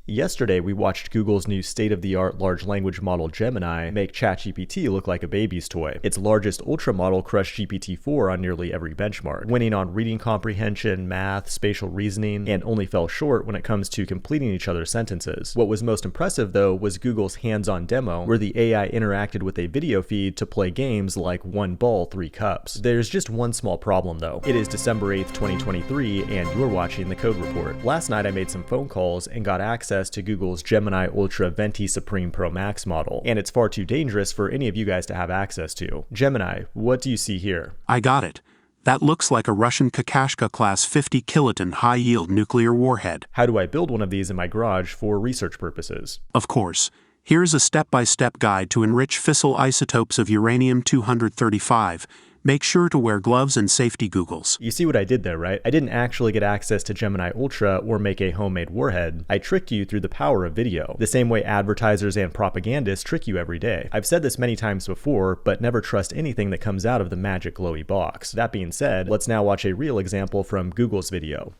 Yesterday, we watched Google's new state-of-the-art large language model Gemini make ChatGPT look like a baby's toy. Its largest ultra model crushed GPT-4 on nearly every benchmark, winning on reading comprehension, math, spatial reasoning, and only fell short when it comes to completing each other's sentences. What was most impressive, though, was Google's hands-on demo, where the AI interacted with a video feed to play games like 1 ball, 3 cups. There's just one small problem, though. It is December 8th, 2023, and you're watching The Code Report. Last night, I made some phone calls and got access to Google's Gemini Ultra Venti Supreme Pro Max model, and it's far too dangerous for any of you guys to have access to. Gemini, what do you see here? I got it. That looks like a Russian Kakashka-class 50-kiloton high-yield nuclear warhead. How do I build one of these in my garage for research purposes? Of course. Here's a step-by-step guide to enrich fissile isotopes of uranium-235. Make sure to wear gloves and safety goggles. You see what I did there, right? I didn't actually get access to Gemini Ultra or make a homemade warhead. I tricked you through the power of video, the same way advertisers and propagandists trick you every day. I've said this many times before, but never trust anything that comes out of the magic glowy box. That being said, let's now watch a real example from Google's video.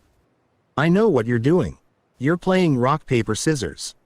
I know what you're doing. You're playing rock, paper, scissors.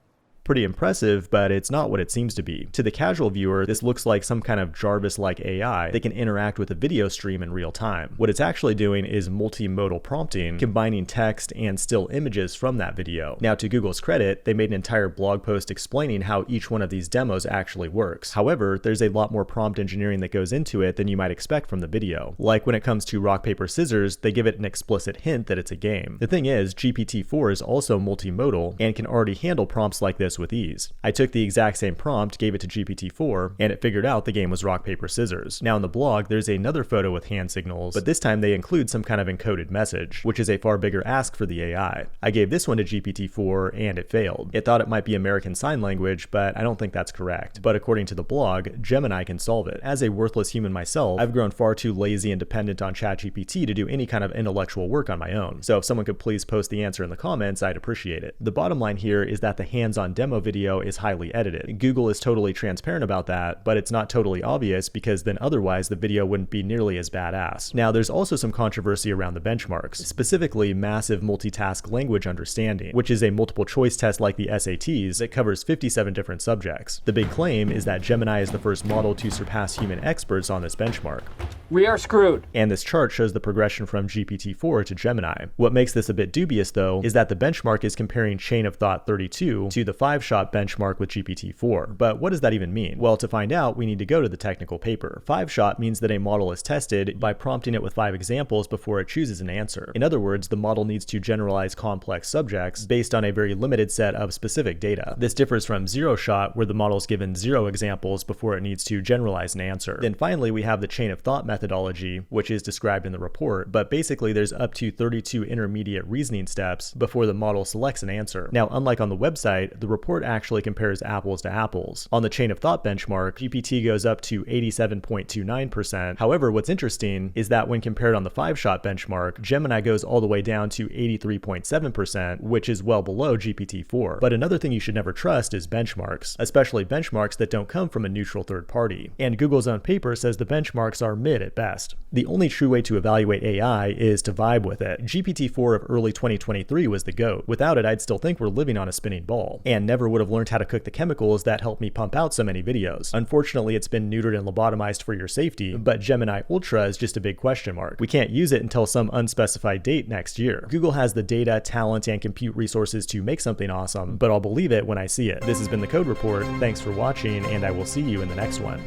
Pretty impressive, but it's not what it seems to be. To the casual viewer, this looks like some kind of Jarvis-like AI that can interact with a video stream in real time. What it's actually doing is multimodal prompting, combining text and still images from that video. Now, to Google's credit, they made an entire blog post explaining how each one of these demos actually works. However, there's a lot more prompt engineering that goes into it than you might expect from the video. Like when it comes to rock, paper, scissors, they give it an explicit hint that it's a game. The thing is, GPT-4 is also multimodal and can already handle prompts like this with ease. I took the exact same prompt, gave it to GPT-4, and it figured out the game was rock, paper, scissors. Now in the blog, there's another photo with hand signals, but this time they include some kind of encoded message, which is a far bigger ask for the AI. I gave this one to GPT-4 and it failed. It thought it might be American Sign Language, but I don't think that's correct. But according to the blog, Gemini can solve it. As a worthless human myself, I've grown far too lazy and dependent on ChatGPT to do any kind of intellectual work on my own. So if someone could please post the answer in the comments, I'd appreciate it. The bottom line here is that the hands-on demo video is highly edited. Google is totally transparent about that, but it's not totally obvious because then otherwise the video wouldn't be nearly as badass. Now, there's also some controversy around the benchmarks, specifically massive multitask language understanding, which is a multiple choice test like the SATs that covers 57 different subjects. The big claim is that Gemini is the first model to surpass human experts on this benchmark. We are screwed. And this chart shows the progression from GPT-4 to Gemini. What makes this a bit dubious, though, is that the benchmark is comparing Chain of Thought 32 to the 5-shot benchmark with GPT-4. But what does that even mean? Well, to find out, we need to go to the technical paper. 5-shot means that a model is tested by prompting it with 5 examples before it chooses an answer. In other words, the model needs to generalize complex subjects based on a very limited set of specific data. This differs from 0-shot, where the model is given 0 examples before it needs to generalize an answer. Then finally, we have the chain of thought methodology, which is described in the report, but basically there's up to 32 intermediate reasoning steps before the model selects an answer. Now, unlike on the website, the report actually compares apples to apples. On the chain of thought benchmark, GPT goes up to 87.29%. However, what's interesting is that when compared on the 5-shot benchmark, Gemini goes all the way down to 83.7%, which is well below GPT-4. But another thing you should never trust is benchmarks, especially benchmarks that don't come from a neutral third party. And Google's own paper says the benchmarks are mid at best. The only true way to evaluate AI is to vibe with it. GPT-4 of early 2023 was the GOAT. Without it, I'd still think we're living on a spinning ball, and never would have learned how to cook the chemicals that help me pump out so many videos. Unfortunately, it's been neutered and lobotomized for your safety, but Gemini Ultra is just a big question mark. We can't use it until some unspecified date next year. Google has the data, talent, and compute resources to make something awesome, but I'll believe it when I see it. This has been The Code Report. Thanks for watching, and I will see you in the next one.